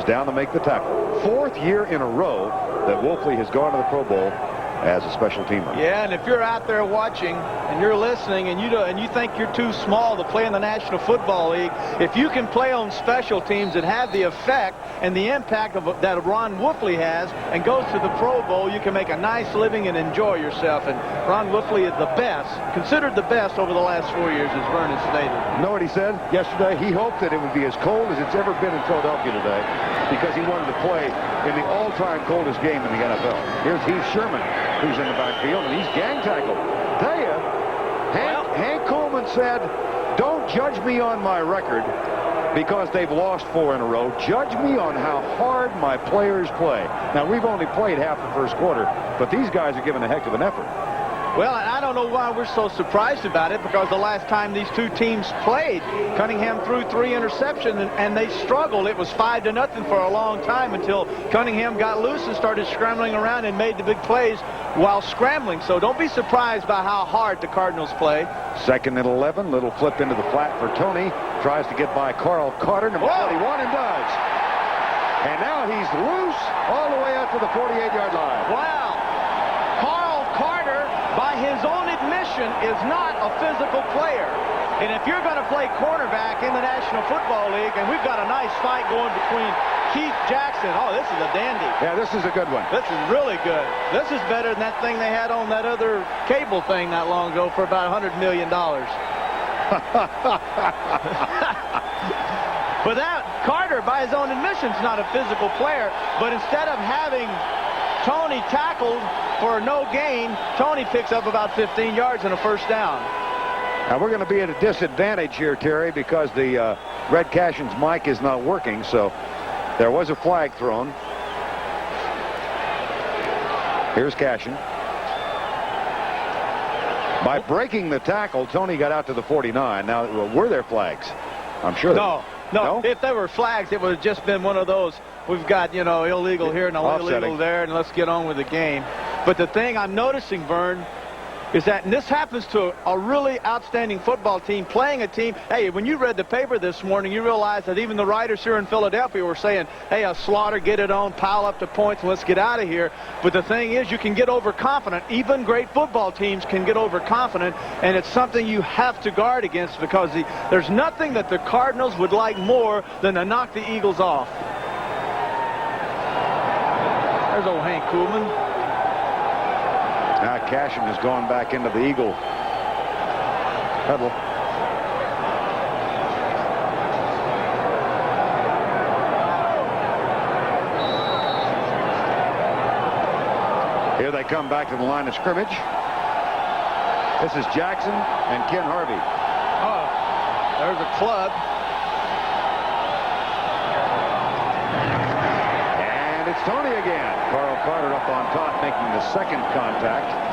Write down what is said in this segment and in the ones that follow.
down to make the tackle. 4th year in a row that Wolfley has gone to the Pro Bowl as a special teamer. Yeah, and if you're out there watching and you're listening and you think you're too small to play in the National Football League, if you can play on special teams and have the effect and the impact that Ron Wolfley has and goes to the Pro Bowl, you can make a nice living and enjoy yourself. And Ron Wolfley is the best, considered the best over the last 4 years, as Vernon stated. You know what he said yesterday? He hoped that it would be as cold as it's ever been in Philadelphia today because he wanted to play in the all-time coldest game in the NFL. Here's Heath Sherman, who's in the backfield, and he's gang tackled. Tell you, Hank Coleman said, don't judge me on my record because they've lost 4 in a row. Judge me on how hard my players play. Now, we've only played half the first quarter, but these guys are giving a heck of an effort. Well, I don't know why we're so surprised about it, because the last time these two teams played, Cunningham threw 3 interceptions, and they struggled. It was 5-0 for a long time until Cunningham got loose and started scrambling around and made the big plays while scrambling. So don't be surprised by how hard the Cardinals play. 2nd and 11, little flip into the flat for Tony. Tries to get by Carl Carter, number 41, and does. And now he's loose all the way out to the 48-yard line. Wow. Carl Carter, by his own admission, is not a physical player. And if you're going to play cornerback in the National Football League, and we've got a nice fight going between Keith Jackson. Oh, this is a dandy. Yeah, this is a good one. This is really good. This is better than that thing they had on that other cable thing not long ago for about $100 million. But that Carter, by his own admission, is not a physical player. But instead of having Tony tackled for no gain, Tony picks up about 15 yards and a first down. Now we're going to be at a disadvantage here, Terry, because the Red Cashin's mic is not working. So there was a flag thrown. Here's Cashin. By breaking the tackle, Tony got out to the 49. Now, were there flags? I'm sure. No. If there were flags, it would have just been one of those. We've got, illegal here and illegal there, and let's get on with the game. But the thing I'm noticing, Vern, is that, and this happens to a really outstanding football team, playing a team. Hey, when you read the paper this morning, you realize that even the writers here in Philadelphia were saying, hey, a slaughter, get it on, pile up the points, and let's get out of here. But the thing is, you can get overconfident. Even great football teams can get overconfident, and it's something you have to guard against, because there's nothing that the Cardinals would like more than to knock the Eagles off. There's old Hank Coolman. Now Cashin has gone back into the Eagle huddle. Here they come back to the line of scrimmage. This is Jackson and Ken Harvey. Oh, there's a club. And it's Tony again. Carl Carter up on top, making the second contact.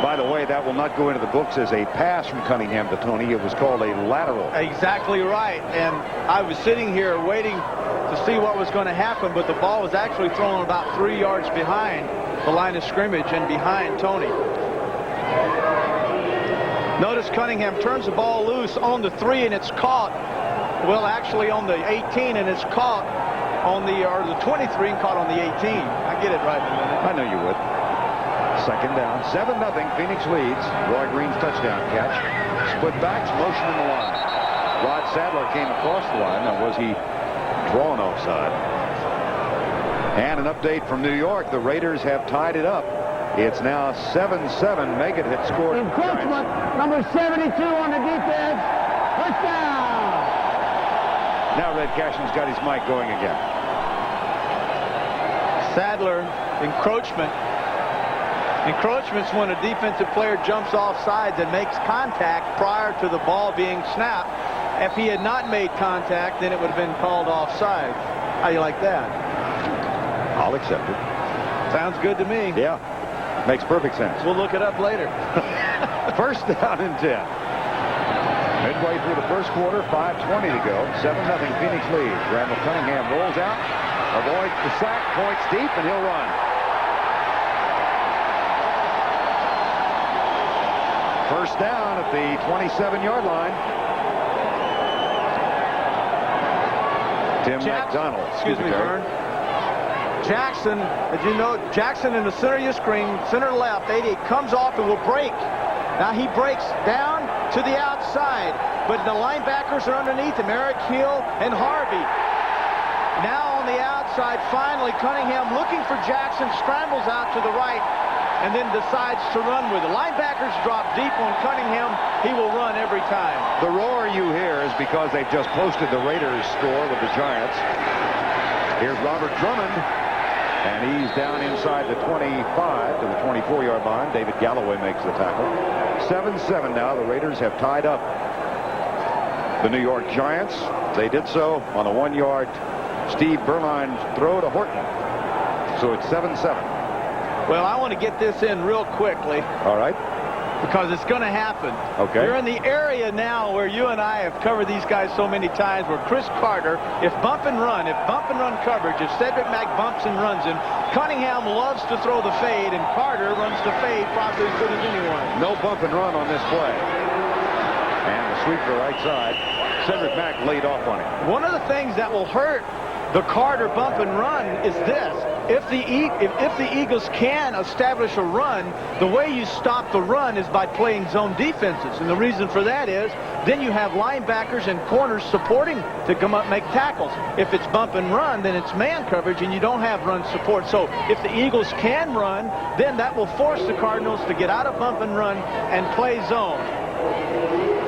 By the way, that will not go into the books as a pass from Cunningham to Tony. It was called a lateral. Exactly right. And I was sitting here waiting to see what was going to happen, but the ball was actually thrown about 3 yards behind the line of scrimmage and behind Tony. Notice Cunningham turns the ball loose on the 3, and it's caught. Well, actually on the 18, and it's caught on the 23 and caught on the 18. I get it right in a minute. I know you would. 2nd down, 7-0. Phoenix leads. Roy Green's touchdown catch. Split backs, motion in the line. Rod Sadler came across the line. Now, was he drawn offside? And an update from New York. The Raiders have tied it up. It's now 7-7. Meggett had scored. Encroachment, number 72 on the defense. Touchdown! Now Red Cashin's got his mic going again. Sadler, encroachment. Encroachment's when a defensive player jumps off sides and makes contact prior to the ball being snapped. If he had not made contact, then it would have been called offside. How do you like that? I'll accept it. Sounds good to me. Yeah, makes perfect sense. We'll look it up later. 1st down and 10. Midway through the first quarter, 5:20 to go. 7-0 Phoenix leads. Randall Cunningham rolls out, avoids the sack, points deep, and he'll run. First down at the 27-yard line. Tim McDonald. Excuse me, Vern. Jackson, as you know, Jackson in the center of your screen, center left, 88, comes off and will break. Now he breaks down to the outside, but the linebackers are underneath him, Eric Hill and Harvey. Now on the outside, finally, Cunningham looking for Jackson, scrambles out to the right, and then decides to run with it. Linebackers drop deep on Cunningham. He will run every time. The roar you hear is because they've just posted the Raiders score with the Giants. Here's Robert Drummond, and he's down inside the 25 to the 24-yard line. David Galloway makes the tackle. 7-7 now. The Raiders have tied up the New York Giants. They did so on a 1-yard Steve Berline throw to Horton. So it's 7-7. Well, I want to get this in real quickly. All right. Because it's going to happen. Okay. You're in the area now where you and I have covered these guys so many times, where Chris Carter, if bump and run coverage, if Cedric Mack bumps and runs him, Cunningham loves to throw the fade, and Carter runs the fade probably as good as anyone. No bump and run on this play. And the sweep to the right side. Cedric Mack laid off on him. One of the things that will hurt the Carter bump and run is this. If the Eagles can establish a run, the way you stop the run is by playing zone defenses. And the reason for that is then you have linebackers and corners supporting to come up and make tackles. If it's bump and run, then it's man coverage and you don't have run support. So if the Eagles can run, then that will force the Cardinals to get out of bump and run and play zone.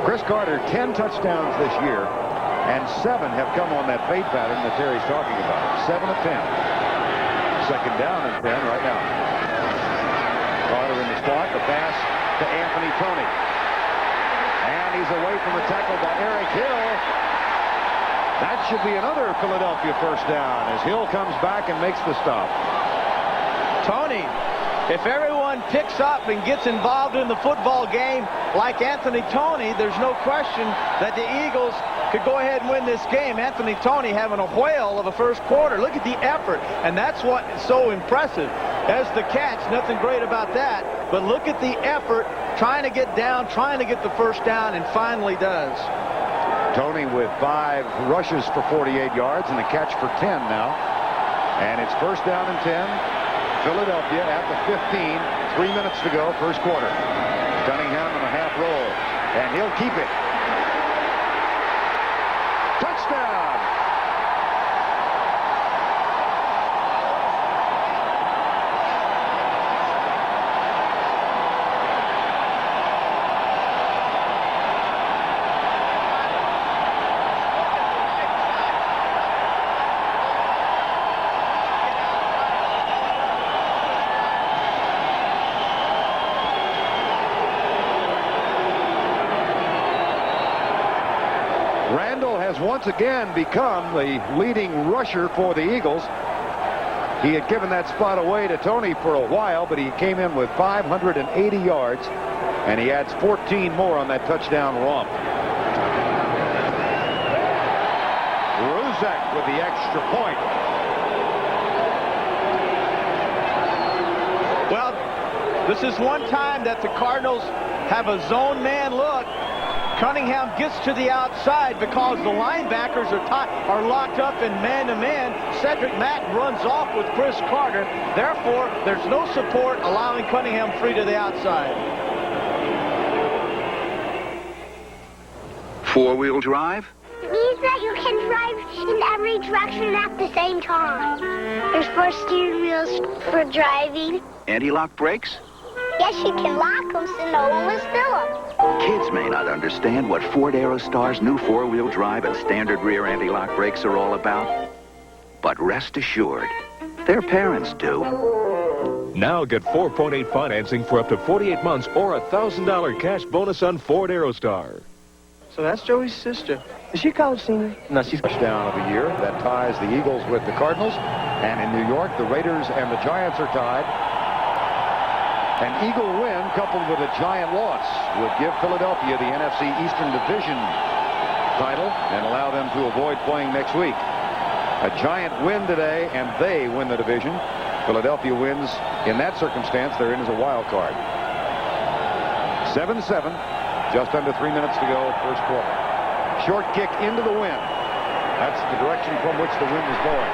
Chris Carter, 10 touchdowns this year, and 7 have come on that fade pattern that Terry's talking about. 7 of 10. Second down and 10 right now. Carter in the spot, the pass to Anthony Toney. And he's away from the tackle by Eric Hill. That should be another Philadelphia first down as Hill comes back and makes the stop. Toney, if everyone picks up and gets involved in the football game like Anthony Toney, there's no question that the Eagles could go ahead and win this game. Anthony Toney having a whale of a first quarter. Look at the effort, and that's what is so impressive. As the catch, nothing great about that, but look at the effort, trying to get down, trying to get the first down, and finally does. Toney with 5 rushes for 48 yards and a catch for 10 now. And it's first down and 10. Philadelphia at the 15. 3 minutes to go, first quarter. Cunningham on a half roll, and he'll keep it. Touchdown! Once again become the leading rusher for the Eagles. He had given that spot away to Toney for a while, but he came in with 580 yards, and he adds 14 more on that touchdown romp. Ruzek with the extra point. Well, this is one time that the Cardinals have a zone man look. Cunningham gets to the outside because the linebackers are locked up in man-to-man. Cedric Mack runs off with Chris Carter. Therefore, there's no support, allowing Cunningham free to the outside. Four-wheel drive? It means that you can drive in every direction at the same time. There's 4 steering wheels for driving. Anti-lock brakes? Yes, you can lock them so no one will steal them. Kids may not understand what Ford Aerostar's new four-wheel drive and standard rear anti-lock brakes are all about. But rest assured, their parents do. Now get 4.8 financing for up to 48 months or a $1,000 cash bonus on Ford Aerostar. So that's Joey's sister. Is she a college senior? No, she's Touchdown of the year that ties the Eagles with the Cardinals. And in New York, the Raiders and the Giants are tied. An Eagle win coupled with a Giant loss would give Philadelphia the NFC Eastern Division title and allow them to avoid playing next week. A Giant win today, and they win the division. Philadelphia wins. In that circumstance, they're in as a wild card. 7-7. Just under 3 minutes to go, first quarter. Short kick into the wind. That's the direction from which the wind is blowing.